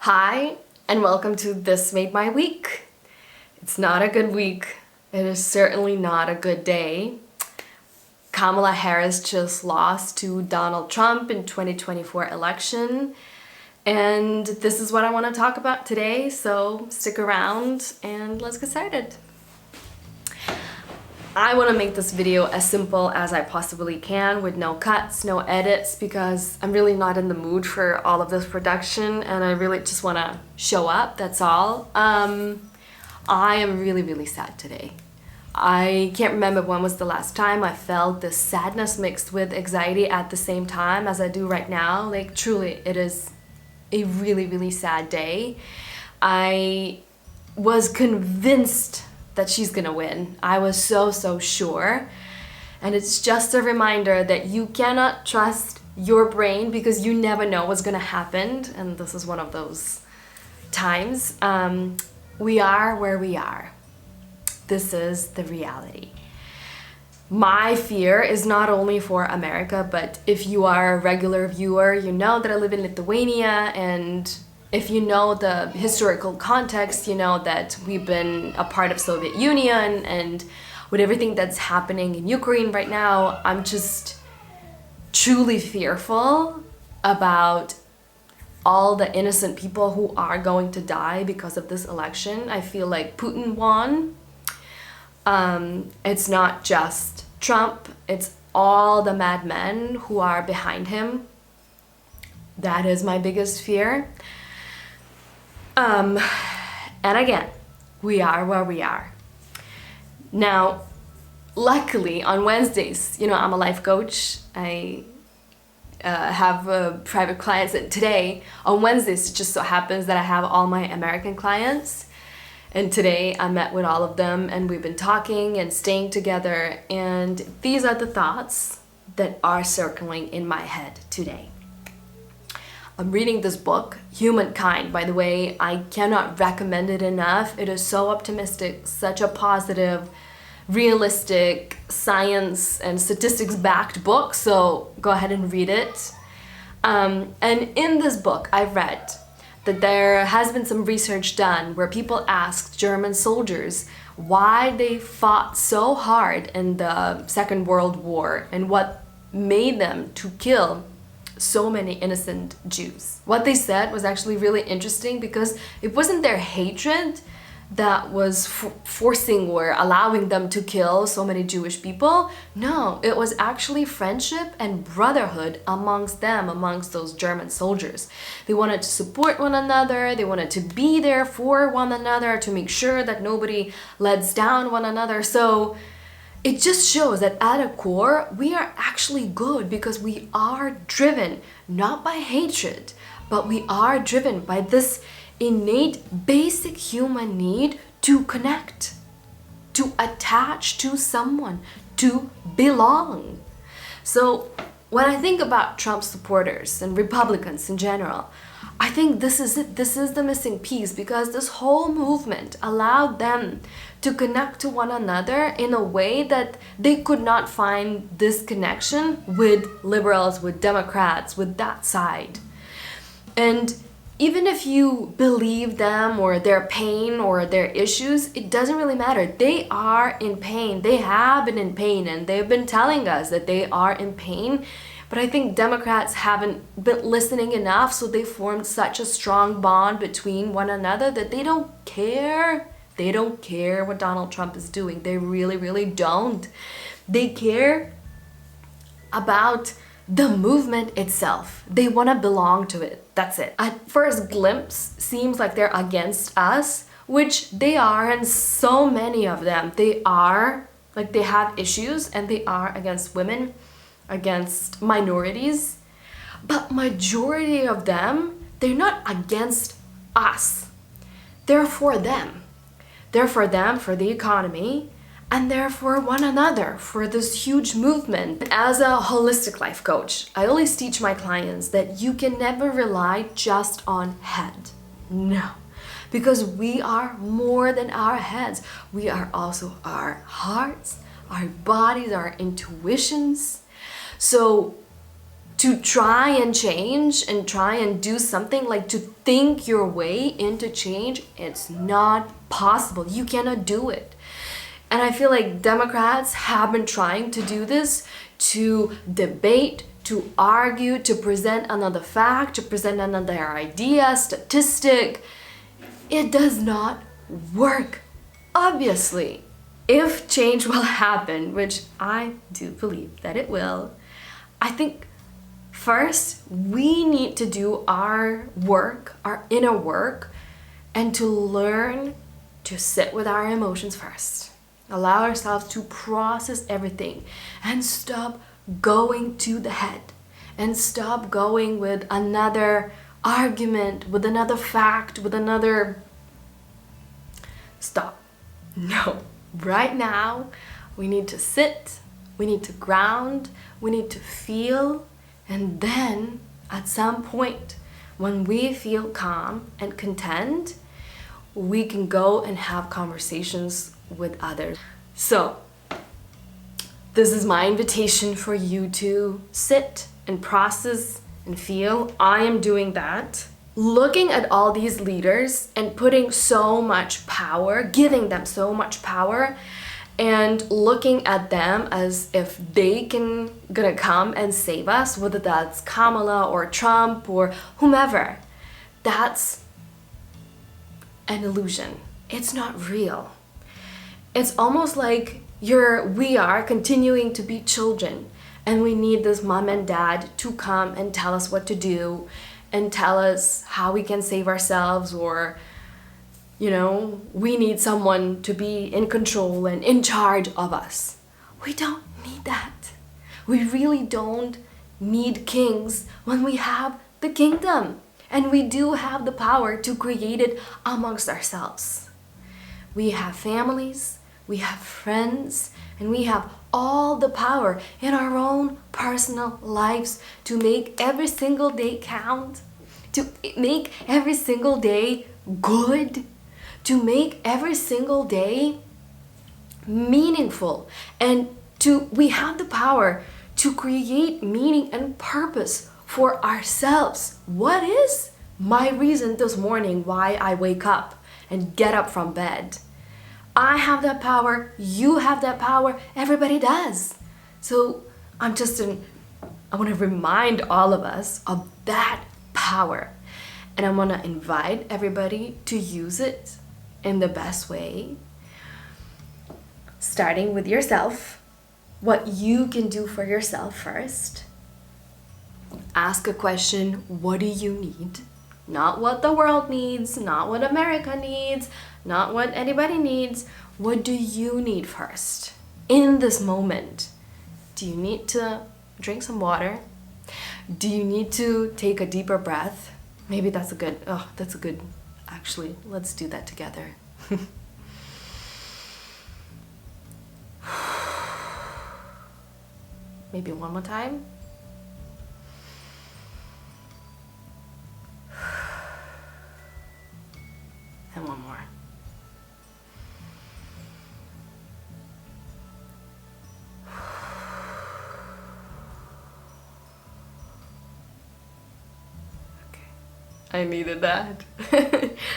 Hi, and welcome to This Made My Week. It's not a good week. It is certainly not a good day. Kamala Harris just lost to Donald Trump in 2024 election. And this is what I want to talk about today, so stick around and let's get started. I want to make this video as simple as I possibly can with no cuts, no edits, because I'm really not in the mood for all of this production and I really just want to show up, that's all. I am really sad today. I can't remember when was the last time I felt this sadness mixed with anxiety at the same time as I do right now. Like, truly, it is a really sad day. I was convinced that she's gonna win. I was so sure. And it's just a reminder that you cannot trust your brain because you never know what's gonna happen. And this is one of those times. We are where we are. This is the reality. My fear is not only for America, but if you are a regular viewer, you know that I live in Lithuania, and if you know the historical context, you know that we've been a part of Soviet Union, and with everything that's happening in Ukraine right now, I'm just truly fearful about all the innocent people who are going to die because of this election. I feel like Putin won. It's not just Trump, it's all the madmen who are behind him. That is my biggest fear. And again, we are where we are. Now, luckily on Wednesdays, I'm a life coach. I have private clients, and today on Wednesdays it just so happens that I have all my American clients, and today I met with all of them and we've been talking and staying together, and these are the thoughts that are circling in my head today. I'm reading this book, Humankind. By the way, I cannot recommend it enough. It is so optimistic, such a positive, realistic, science and statistics backed book, so go ahead and read it. And in this book, I've read that there has been some research done where people asked German soldiers why they fought so hard in the Second World War and what made them to kill so many innocent Jews. What they said was actually really interesting because it wasn't their hatred that was forcing or allowing them to kill so many Jewish people. No, it was actually friendship and brotherhood amongst them, amongst those German soldiers. They wanted to support one another, they wanted to be there for one another, to make sure that nobody lets down one another. So it just shows that at a core, we are actually good because we are driven not by hatred, but we are driven by this innate basic human need to connect, to attach to someone, to belong. So when I think about Trump supporters and Republicans in general, I think this is it. This is the missing piece, because this whole movement allowed them to connect to one another in a way that they could not find this connection with liberals, with Democrats, with that side. And even if you believe them or their pain or their issues, it doesn't really matter. They are in pain. They have been in pain, and they've been telling us that they are in pain. But I think Democrats haven't been listening enough, so they formed such a strong bond between one another that they don't care. They don't care what Donald Trump is doing. They really don't. They care about the movement itself. They want to belong to it. That's it. At first glimpse, seems like they're against us, which they are, and so many of them. They are, like, they have issues, and they are against women, against minorities. But majority of them, they're not against us. They're for them. They're for them, for the economy, and they're for one another, for this huge movement. As a holistic life coach, I always teach my clients that you can never rely just on head. No, because we are more than our heads. We are also our hearts, our bodies, our intuitions. So to try and change and try and do something, like to think your way into change, it's not possible. You cannot do it. And I feel like Democrats have been trying to do this, to debate, to argue, to present another fact, to present another idea, statistic. It does not work, obviously. If change will happen, which I do believe that it will, I think first we need to do our work, our inner work, and to learn to sit with our emotions first. Allow ourselves to process everything and stop going to the head and stop going with another argument, with another fact, with another... Stop. No. Right now, we need to sit, we need to ground, we need to feel, and then at some point, when we feel calm and content, we can go and have conversations with others. So, this is my invitation for you to sit and process and feel. I am doing that. Looking at all these leaders and putting so much power, giving them so much power, and looking at them as if they gonna come and save us, whether that's Kamala or Trump or whomever, that's an illusion. It's not real. It's almost like we are continuing to be children, and we need this mom and dad to come and tell us what to do and tell us how we can save ourselves, or we need someone to be in control and in charge of us. We don't need that. We really don't need kings when we have the kingdom, and we do have the power to create it amongst ourselves. We have families, we have friends, and we have all the power in our own personal lives to make every single day count, to make every single day good, to make every single day meaningful, and we have the power to create meaning and purpose for ourselves. What is my reason this morning why I wake up and get up from bed? I have that power, you have that power, everybody does. So I want to remind all of us of that power. And I want to invite everybody to use it in the best way. Starting with yourself, what you can do for yourself first. Ask a question, what do you need? Not what the world needs, not what America needs, not what anybody needs. What do you need first? In this moment, do you need to drink some water? Do you need to take a deeper breath? Maybe actually, let's do that together. Maybe one more time. And one more. Okay, I needed that.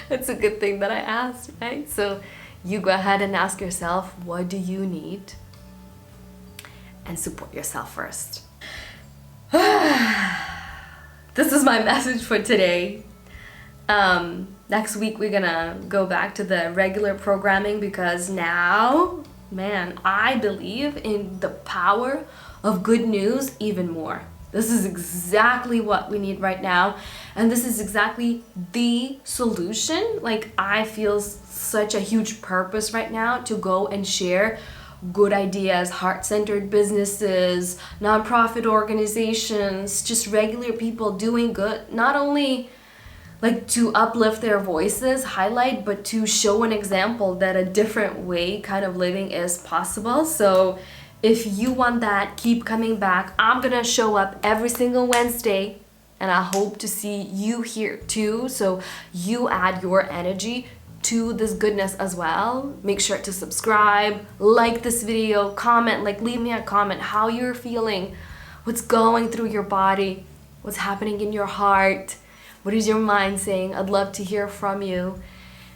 It's a good thing that I asked, right? So you go ahead and ask yourself, what do you need? And support yourself first. This is my message for today. Next week we're gonna go back to the regular programming, because now, man, I believe in the power of good news even more. This is exactly what we need right now, and this is exactly the solution. Like, I feel such a huge purpose right now to go and share good ideas, heart-centered businesses, nonprofit organizations, just regular people doing good, not only like to uplift their voices, highlight, but to show an example that a different way kind of living is possible. So if you want that, keep coming back. I'm gonna show up every single Wednesday, and I hope to see you here too. So you add your energy to this goodness as well. Make sure to subscribe, like this video, comment, leave me a comment how you're feeling what's going through your body, what's happening in your heart, what is your mind saying. I'd love to hear from you.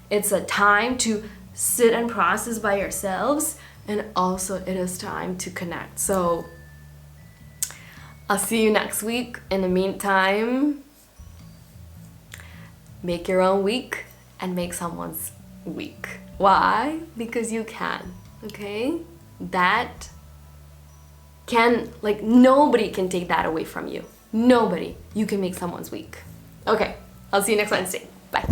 It's a time to sit and process by yourselves, and also it is time to connect. So I'll see you next week. In the meantime, make your own week and make someone's week. Why? Because you can, okay? That can, like, nobody can take that away from you. Nobody. You can make someone's week. Okay, I'll see you next Wednesday. Bye.